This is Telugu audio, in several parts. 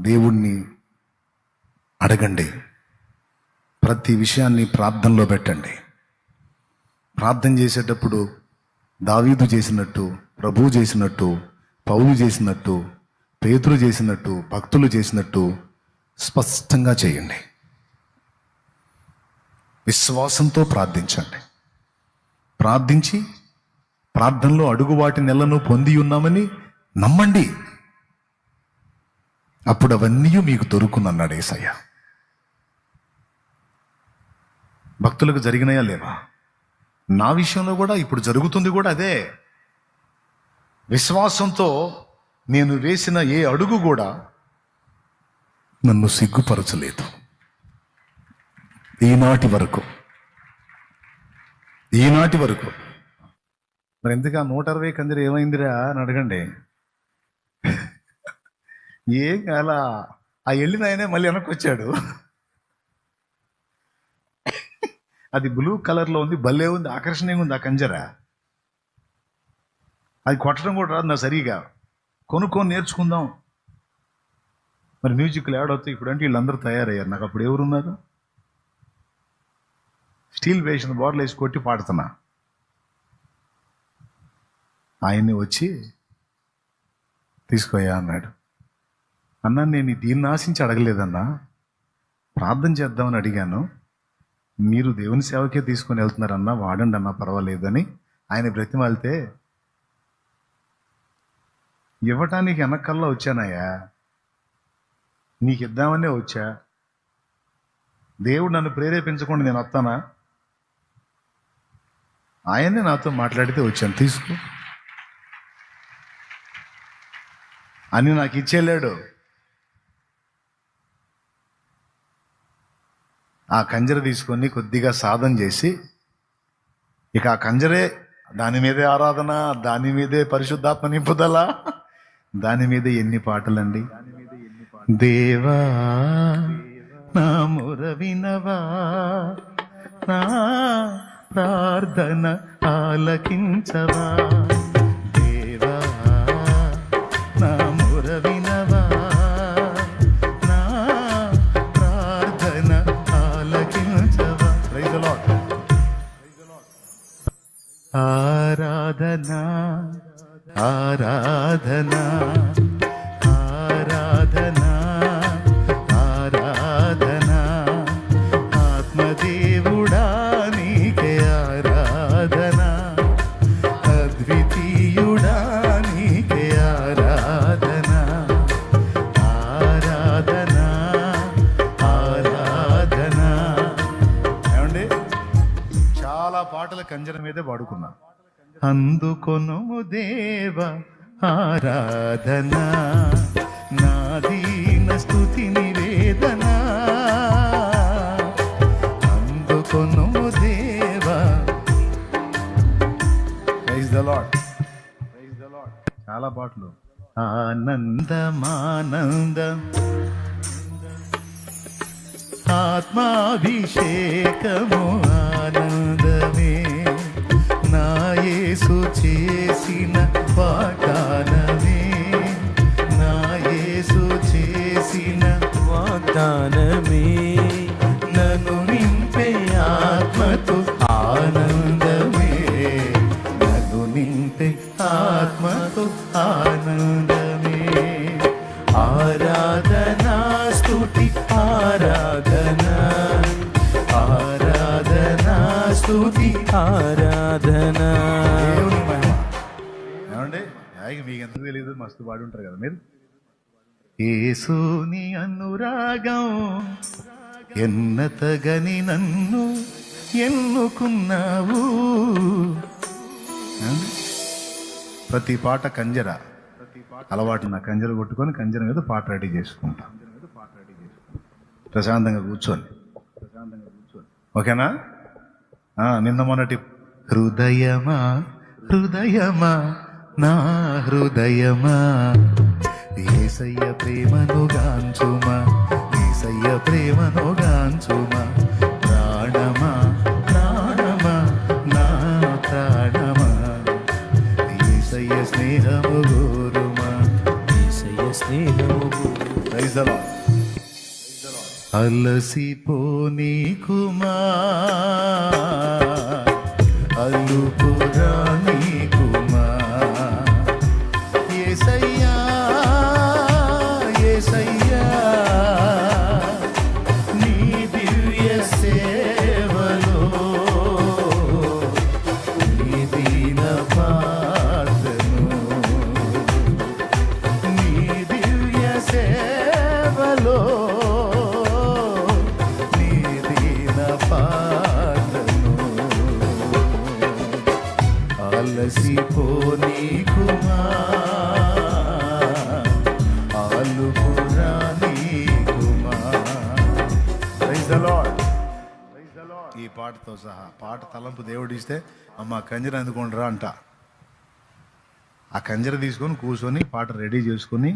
దేవుణ్ణి అడగండి. ప్రతి విషయాన్ని ప్రార్థనలో పెట్టండి. ప్రార్థన చేసేటప్పుడు దావీదు చేసినట్టు, ప్రభువు చేసినట్టు, పౌలు చేసినట్టు, పేతురు చేసినట్టు, భక్తులు చేసినట్టు స్పష్టంగా చేయండి. విశ్వాసంతో ప్రార్థించండి. ప్రార్థించి ప్రార్థనలో అడుగు వాటి నెలను పొంది ఉన్నామని నమ్మండి. అప్పుడు అవన్నీ మీకు దొరుకునన్నాడు యేసయ్య. భక్తులకు జరిగినాయా లేవా? నా విషయంలో కూడా ఇప్పుడు జరుగుతుంది కూడా అదే. విశ్వాసంతో నేను వేసిన ఏ అడుగు కూడా నన్ను సిగ్గుపరచలేదు ఈనాటి వరకు. మరి ఎందుకు ఆ 160 కందిరి ఏమైందిరా అని అడగండి. ఏం కాల, ఆ వెళ్ళిన ఆయనే మళ్ళీ వెనక్కి వచ్చాడు. అది బ్లూ కలర్లో ఉంది, భలే ఉంది, ఆకర్షణీయంగా ఉంది ఆ కంజర. అది కొట్టడం కూడా రాదు నా సరిగా. కొనుక్కొని నేర్చుకుందాం. మరి మ్యూజిక్లు ఏడవుతాయి ఇప్పుడు అంటే వీళ్ళందరూ తయారయ్యారు. నాకు అప్పుడు ఎవరున్నారు? స్టీల్ వేసిన బాటిల్ వేసి కొట్టి పాడుతున్నా. ఆయన్ని వచ్చి తీసుకోయా అన్నాడు. అన్నా, నేను దీన్ని ఆశించి అడగలేదన్నా, ప్రార్థన చేద్దామని అడిగాను. మీరు దేవుని సేవకే తీసుకొని వెళ్తున్నారన్నా, వాడండి అన్నా పర్వాలేదని ఆయన బ్రతిమాలితే ఇవ్వటానికి వెనకల్లా వచ్చానయ్యా, నీకు ఇద్దామనే వచ్చా. దేవుడు నన్ను ప్రేరేపించకుండా నేను వస్తానా? ఆయనే నాతో మాట్లాడితే వచ్చాను, తీసుకో అని నాకు ఇచ్చేళ్ళాడు. ఆ కంజర తీసుకొని కొద్దిగా సాధన చేసి, ఇక ఆ కంజరే, దాని మీదే ఆరాధన, దాని మీదే పరిశుద్ధాత్మ నింపుదల, దాని మీద ఎన్ని పాటలండి. దేవా నా మొర వినవా, నా ప్రార్థన ఆలకించవా, దేవా నా మొర వినవా, నా ప్రార్థన ఆలకించవా. Praise the lord. ఆరాధనా ఆరాధనా ఆరాధనా ఆరాధనా, ఆత్మదేవుడా నీకే ఆరాధనా, అద్వితీయుడా నీకే ఆరాధనా, ఆరాధనా ఆరాధనా. ఏమండి, చాలా పాటల కంజర మీదే పాడుకున్నా. అందుకొనుము దేవ ఆరాధన, నా దీన స్తుతి నివేదన, అందుకొనుము దేవ. Praise the Lord. చాలా పాటలు. ఆనందమానందం ఆత్మాభిషేకము ఆనందమే, నా యేసు చేసిన వాగ్దానమే, నా యేసు చేసిన వాగ్దానమే, నన్ను నింపే ఆత్మతో ఆనందమే, నన్ను నింపే ఆత్మతో ఆనందమే. ఆరాధనా స్తుతి ఆరాధనా, ఆరాధనా స్తుతి ఆరాధనా. ఏమండి, మీకు ఎంత తెలియదు, మస్తు పాడి ఉంటారు కదా మీరు. యేసుని అనురాగం ఎన్నతగని నన్ను ఎన్నుకున్నావు. ప్రతి పాట కంజర అలవాటు. నా కంజర కొట్టుకొని కంజర మీద పాట రెడీ చేసుకుంటా, ప్రశాంతంగా కూర్చొని. ఓకేనా? నిన్న మొన్నటి హృదయమా హృదయమా నా హృదయమా, యేసయ్య ప్రేమను గాంచుమా, యేసయ్య ప్రేమను గాంచుమా, ప్రాణమా ప్రాణమా నా ప్రాణమా, యేసయ్య స్నేహము గోరుమా, యేసయ్య స్నేహము. ప్రైజ్ ది అలసిపోనీ కుమా అల్లుపురా నీ కుమా యేసయ్యా యేసయ్యా నీ దివ్య సేవలో నీ దీన పాత్రను నీ దివ్య సేవలో అలసిపోనీ కుమా అల్లుపురా నీ కుమా. Praise the lord. ఈ పాటతో సహా పాట తలంపు దేవుడిస్తే అమ్మ కంజర అందుకోండిరా అంట. ఆ కంజర తీసుకొని కూర్చొని పాట రెడీ చేసుకొని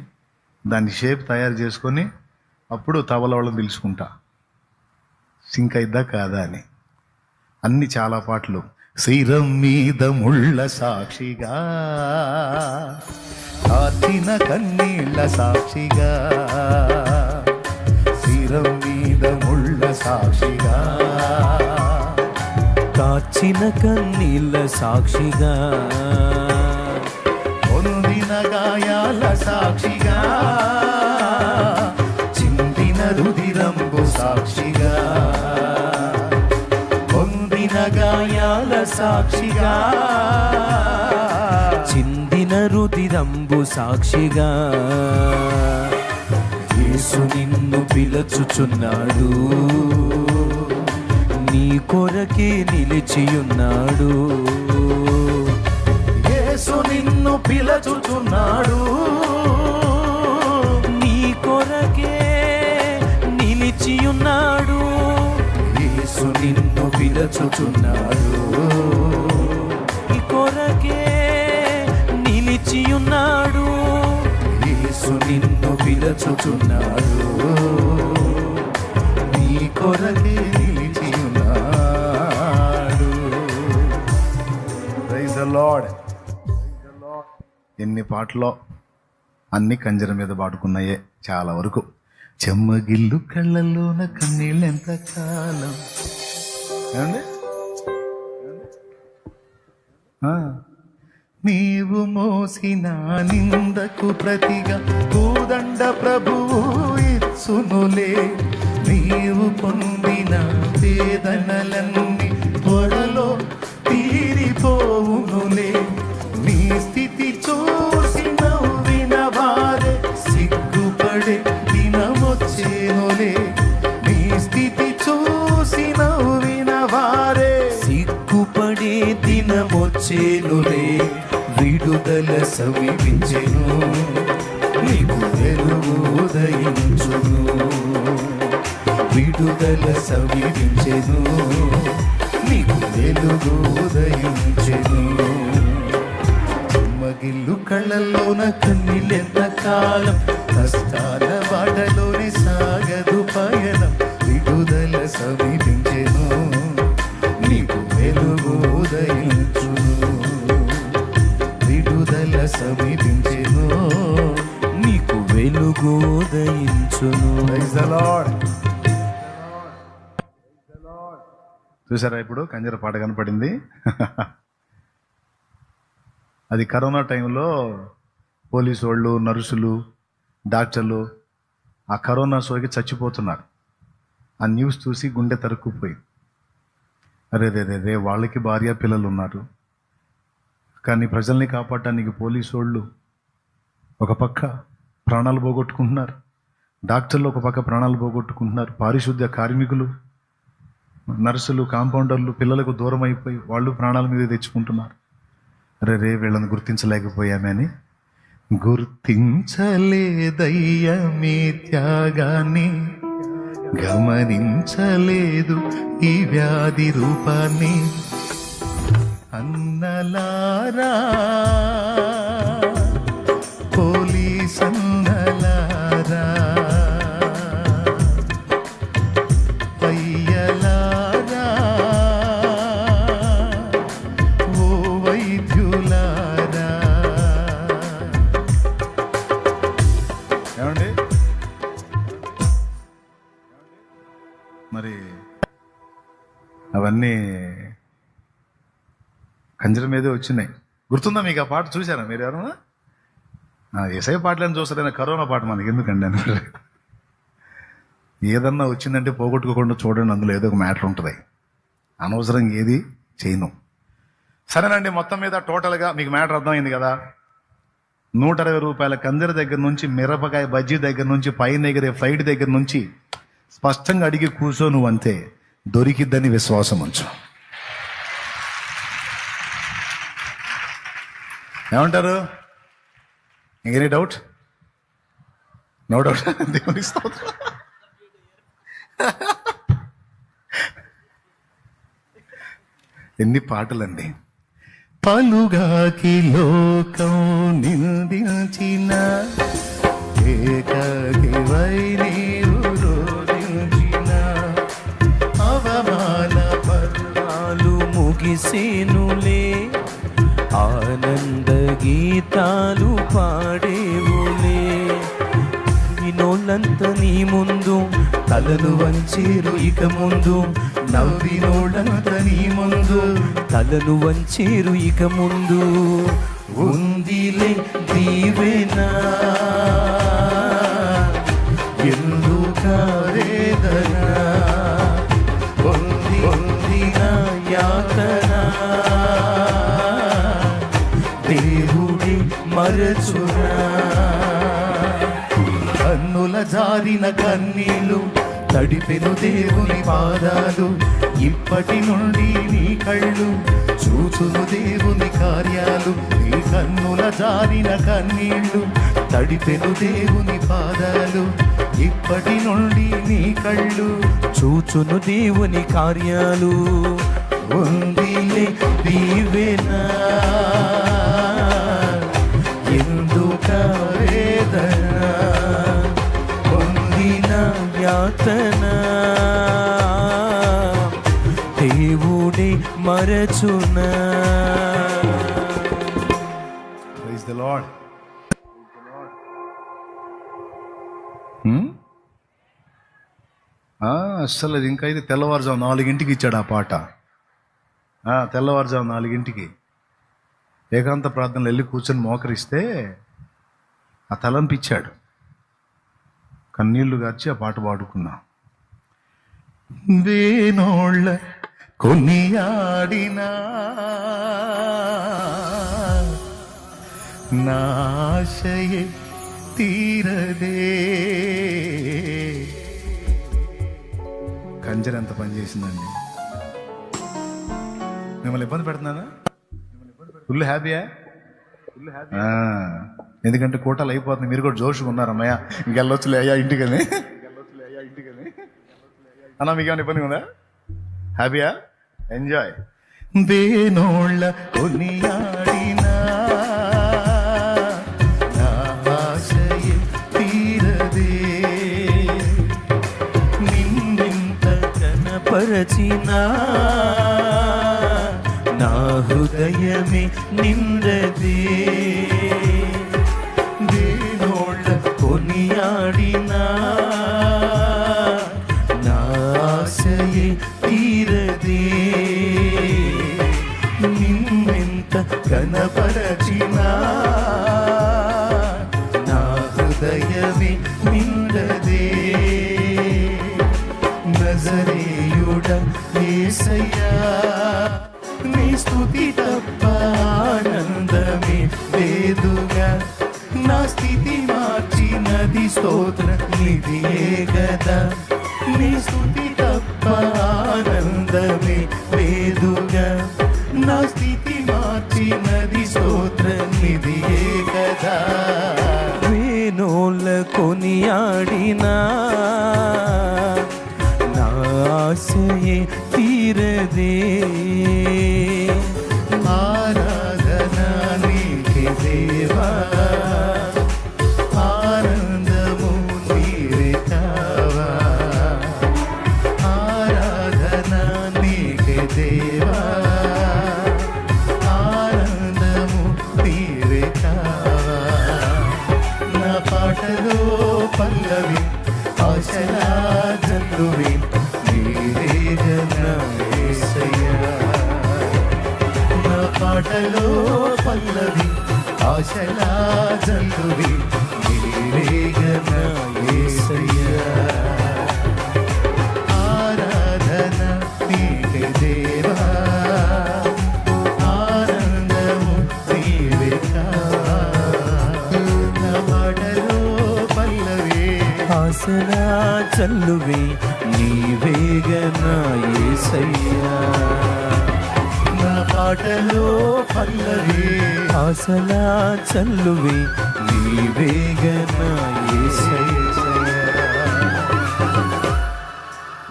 దాన్ని షేప్ తయారు చేసుకొని అప్పుడు తబల వాళ్ళని పిలుచుకుంటా సింక్ అయిద్దా కాదా అని. అన్ని చాలా పాటలు. శిరం మీద ముళ్ళ సాక్షిగా కాచిన కన్నీళ్ళ సాక్షిగా శిరం మీద ముళ్ళ సాక్షిగా కాచిన కన్నీళ్ళ సాక్షిగా పొందిన గాయాల సాక్షిగా చిందిన రుధిరంబు సాక్షిగా గాయాల సాక్షిగా చిందిన రుధిరంబు సాక్షిగా యేసు నిన్ను పిలుచుచున్నాడు, నీ కొరకే నిలిచియున్నాడు. యేసు నిన్ను పిలుచుచున్నాడు, నీ కొరకే నిలిచియున్నాడు. యేసు నిన్ను పిలుచుచున్నాడు, నీ కొరకే నిలిచియున్నాడు. యేసు నిన్ను పిలుచుచున్నాడు, నీ కొరకే నిలిచియున్నాడు. Praise the lord. ఎన్ని పాటలో అన్ని కంజర మీద పాడుకున్నాయే చాలా వరకు. చెమ్మగిల్లు కళ్ళల్లోన కన్నీళ్ళు ఎంత కాలం. ఏమండి? నీవు మోసిన నిందకు ప్రతిగా పూదండ ప్రభువు ఇచ్చునులే. నీవు పొందిన వేదనలన్నీ త్వరలో తీరిపోవునులే. నీ స్థితి చూసి నవ్విన వారే సిగ్గుపడే దినమొచ్చేనులే. నీ స్థితి చూసి నవ్విన వారే సిగ్గుపడే దినమొచ్చేనులే. విడుదల సమీపించెను, నీకు వెలుగు ఉదయించును. విడుదల సమీపించెను, నీకు వెలుగు ఉదయించెను. చెమ్మగిల్లు కళ్ళల్లోన కన్నీళ్ళెంత కాలం, కష్టాల బాటలోనే సాగదు పయనం. విడుదల సమీపించెను, నీకు వెలుగు ఉదయించును. విడుదల సమీపించెను, నీకు వెలుగు ఉదయించును. Praise the lord. చూసారా ఇప్పుడు కంజర పాట కనపడింది. అది కరోనా టైంలో పోలీసు వాళ్ళు, నర్సులు, డాక్టర్లు ఆ కరోనా సోకి చచ్చిపోతున్నారు. ఆ న్యూస్ చూసి గుండె తరుక్కుపోయి, అరే రే రే రే వాళ్ళకి భార్య పిల్లలు ఉన్నారు, కానీ ప్రజల్ని కాపాడటానికి పోలీసు వాళ్ళు ఒక పక్క ప్రాణాలు పోగొట్టుకుంటున్నారు, డాక్టర్లు ఒక పక్క ప్రాణాలు పోగొట్టుకుంటున్నారు, పారిశుద్ధ్య కార్మికులు, నర్సులు, కాంపౌండర్లు పిల్లలకు దూరం అయిపోయి వాళ్ళు ప్రాణాల మీద తెచ్చుకుంటున్నారు. అరే రే వీళ్ళని గుర్తించలేకపోయామే అని. గుర్తించలేదయ్యా మీ త్యాగాన్ని, గమనించలేదు ఈ వ్యాధి రూపాన్ని. అన్నలారా, పోలీస్ అన్నలారా, అయ్యలారా, ఓ వైద్యులారా. ఏమండి మరి అవన్నీ కంజర మీదే వచ్చినాయి. గుర్తుందా మీకు ఆ పాట? చూసారా మీరు ఎవరన్నా? ఎస్ఐ పాటలను చూస్తారైనా కరోనా పాట మనకి ఎందుకండి అని. ఏదన్నా వచ్చిందంటే పోగొట్టుకోకుండా చూడండి, అందులో ఏదో ఒక మ్యాటర్ ఉంటుంది. అనవసరంగా ఏది చేయను. సరేనండి, మొత్తం మీద టోటల్గా మీకు మ్యాటర్ అర్థమైంది కదా. 120 రూపాయల కంజర దగ్గర నుంచి, మిరపకాయ బజ్జీ దగ్గర నుంచి, పైన ఎగిరే ఫ్లైట్ దగ్గర నుంచి స్పష్టంగా అడిగి కూర్చో, నువ్వు అంతే దొరికిద్దని విశ్వాసం ఉంచు. ఏమంటారు? ఇంకెనీ డౌట్? No doubt. దేవునికి స్తోత్రం. ఎన్ని పాటలండి. పలుగాకి లోకం నిందించిన ఏకాకివై నీవు రోధించిన అవమాన పర్వాలు ముగిసేనులే, ఆనంద గీతాలు పాడేవులే. వినోళ్ళంత నీ ముందు తలలు వంచేరు ఇక ముందు, నవ్వినోళ్ళంత నీ ముందు తలలు వంచేరు ఇక ముందు. ఉందిలే దీవెనా ఎందుకారేదనా, పొందిన యాతన దేవుడి మరచునా. కన్నుల జారిన కన్నీళ్ళు తడిపెను దేవుని పాదాలు, ఇప్పటి నుండి నీ కళ్ళు చూచును దేవుని కార్యాలు. నీ కన్నుల జారిన కన్నీళ్ళు తడిపెను దేవుని పాదాలు, ఇప్పటి నుండి నీ కళ్ళు చూచును దేవుని కార్యాలు. ఉందిలే దీవెనా ఎందుకారేదనా, పొందిన యాతన దేవుడే మరచునా. Praise the lord. అస్సలు అది ఇంకా ఇది తెల్లవారుజాము 4 ఇచ్చాడు ఆ పాట. తెల్లవారుజాము 4 ఏకాంత ప్రార్థనలు వెళ్ళి కూర్చొని మోకరిస్తే ఆ తలంపిచ్చాడు. కన్నీళ్లు గార్చి ఆ పాట పాడుకున్నా. వేనోళ్ళ కొనియాడినా నాశయే తీరదే. కంజర ఎంత పని చేసిందండి. మిమ్మల్ని ఇబ్బంది పెడుతున్నానా? ఫుల్ హ్యాపీయా? ఎందుకంటే కోటాలు అయిపోతుంది. మీరు కూడా జోష్గా ఉన్నారమ్మయ్యా, ఇంకెళ్ళొచ్చులే అయ్యా ఇంటికని అన్నా. మీకేమైనా ఇబ్బంది ఉందా? హ్యాపీయా? ఎంజాయ్. వేనోళ్ళ కొనియాడినా నా ఆశయే తీరదే, నిన్నెంత కనపరచినా నా హృదయమే నిండదే. వేనోళ్ళ కొనియాడినా నా ఆశయే తీరదే, నిన్నెంత కనపరచినా నా హృదయమే నిండదే. నజరేయుడ యేసయ్యా, నీ స్తుతి తప్ప ఆనందమే లేదుగా. నా స్థితి మార్చినది స్తోత్ర నిధియే గదా. నీ స్తుతి తప్ప ఆనందమే లేదుగా. నా స్థితి మార్చినది స్తోత్ర నిధియే గదా. వేనోళ్ళ కొనియాడినా నా ఆశయే తీరదే. ఆరాధన నీకే దేవా, ఆనందము నీవే కావా. ఆరాధన నీకే దేవా, ఆనందము నీవే కావా. నా పాటలో పల్లవి ఆశలా జల్లువి, నీ ఆశలా జల్లువి నీవేగన యేసయ్యా ఆరాధన నీకే దేవా ఆనందము నీవేగా నా పాటలో పల్లవి ఆశలా జల్లువి నీవేగన యేసయ్యా నా పాటలో పల్లవి ఆశలా చల్లువి నీవేగన యేసయ్యా.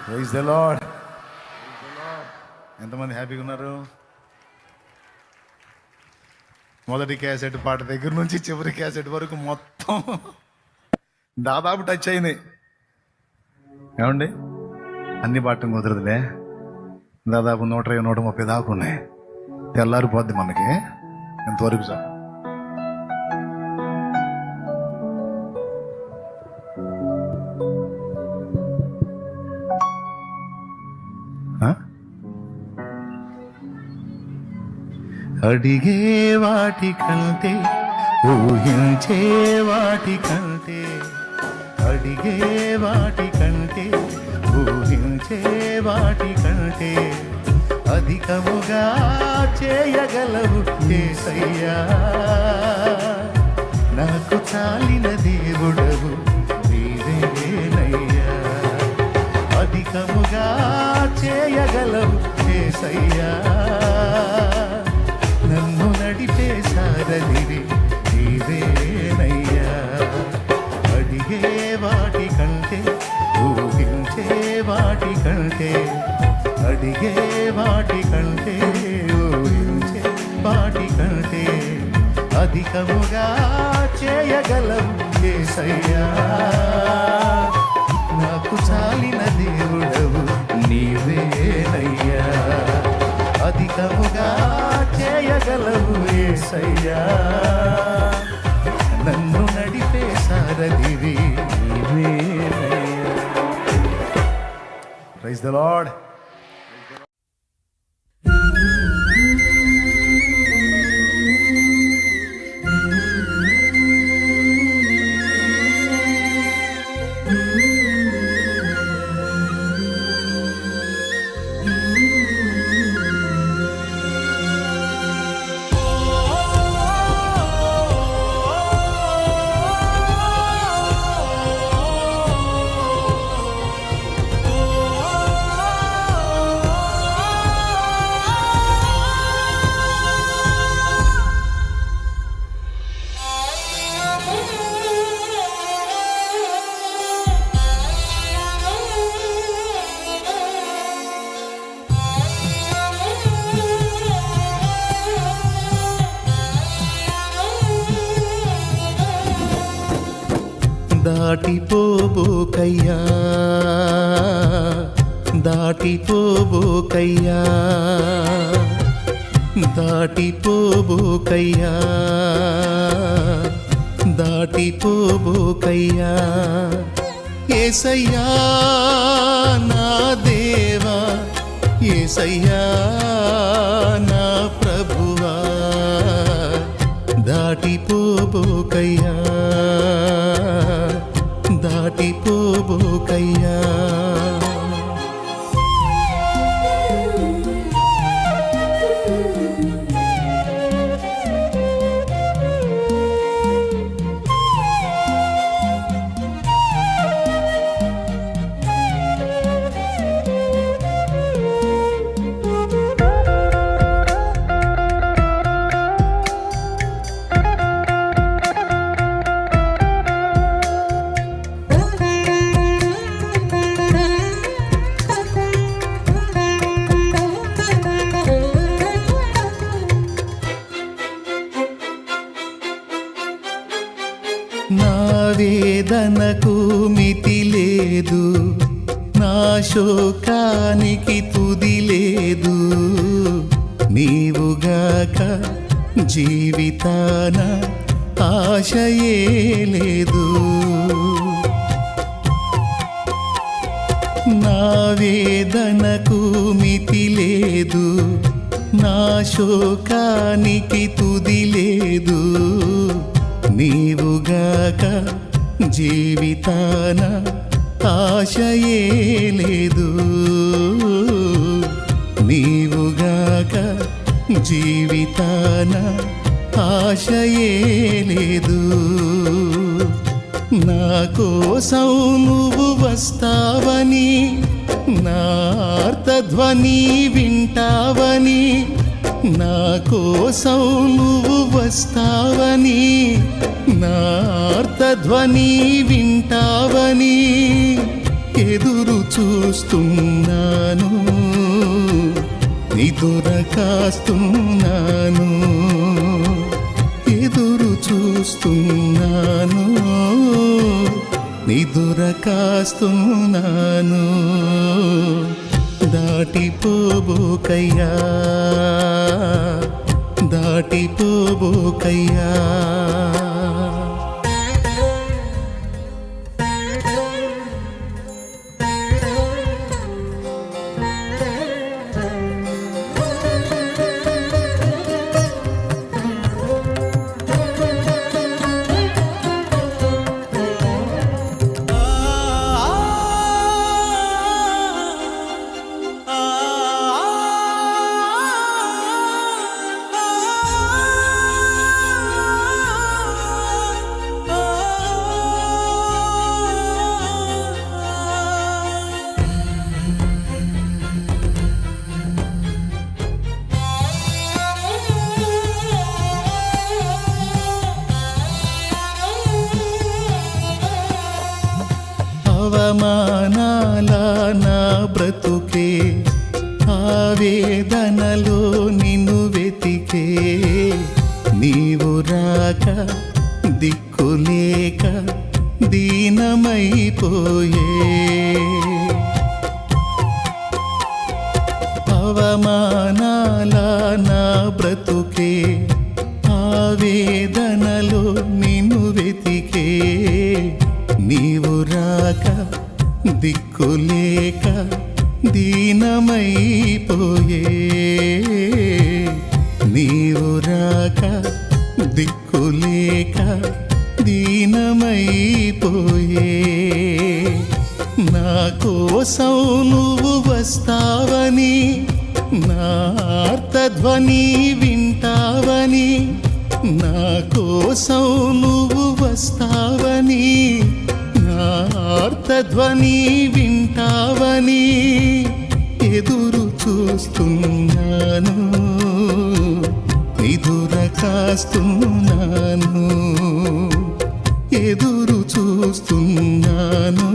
Praise the Lord. ఎంతమంది హ్యాపీగా ఉన్నారు? మొదటి క్యాసెట్ పాట దగ్గర నుంచి చివరి క్యాసెట్ వరకు మొత్తం దాదాపు టచ్ అయినాయి. ఏమండి, అన్ని పాటలు కుదరదులే, దాదాపు 120-130 దాకా ఉన్నాయి. తెల్లారిపోద్ది మనకి ఎంతవరకు సార్. అడిగే వాటి కంటే ఊహించే వాటి కంటే అడిగే వాటి కంటే ఊహించే వాటి కంటే అధికముగా చేయగలవు యేసయ్యా నాకు చాలిన దేవుడవు నీవేనయ్యా అధికముగా చేయగలవు యేసయ్యా నన్ను నడిపే సారథివి నీవేనయ్యా అడిగే వాటి కంటే ఊహించే వాటి కంటే అడిగే వాటి కంటే ఊహించే వాటి కంటే అధికముగా చేయగలవు యేసయ్యా నాకు చాలిన దేవుడవు నీవేనయ్యా అధికముగా చేయగలవు యేసయ్యా నన్ను నడిపే సారథివి నీవేనయ్యా. Praise the Lord. దాటిపోబోకయ్యా దాటిపోబోకయ్యా దాటిపోబోకయ్యా దాటిపోబోకయ్యా యేసయ్యా నా దేవా యేసయ్యా నా ప్రభువా దాటిపోబోకయ్యా దాటిపోబోకయ్యా నా వేదనకు మితి లేదు నా శోకానికి తుది లేదు నీవుగాక జీవితాన ఆశయే లేదు నా వేదనకు మితి లేదు నా శోకానికి తుది లేదు. నీవుగాక జీవితాన ఆశయే లేదు. నీవుగాక జీవితాన ఆశయే లేదు. నా కోసం నువ్వు వస్తావని, నా ఆర్తధ్వని వింటావని, నా కోసం నువ్వు వస్తావని, నా ఆర్తధ్వని వింటావని ఎదురు చూస్తున్నాను, నిదుర కాస్తున్నాను. ఎదురు చూస్తున్నాను, నిదుర కాస్తున్నాను. దాటిపోబోకయ్యా, దాటిపోబోకయ్యా. అవమానాల నా బ్రతుకే, ఆవేదనలో నిన్ను వెతికే. నీవు రాక దిక్కులేక దీనమైపోయే. అవమానాల నా బ్రతుకే, ఆవేదనలో నిన్ను వెతికే. నీవు రాక దిక్కులేక దీనమైపోయే. నీవు రాక దిక్కులేక దీనమైపోయే. నా కోసం నువ్వు వస్తావని, నా ఆర్తధ్వని వింటావని, నా కోసం నువ్వు వస్తావని, నా ఆర్తధ్వని వింటావని ఎదురు చూస్తున్నాను, నిదుర కాస్తున్నాను. ఎదురు చూస్తున్నాను,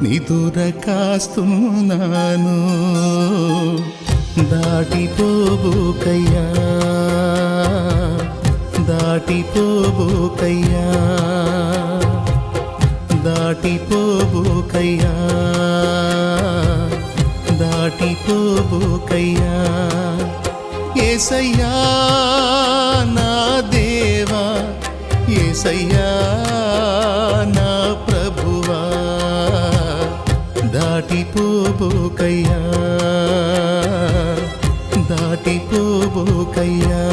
నిదుర కాస్తున్నాను. దాటిపోబోకయ్యా, దాటిపోబోకయ్యా, దాటిపోబోకయ్యా, దాటిపోబోకయ్యా. యేసయ్యా నా దేవా, యేసయ్యా నా ప్రభువా, దాటిపోబోకయ్యా, దాటిపోబోకయ్యా.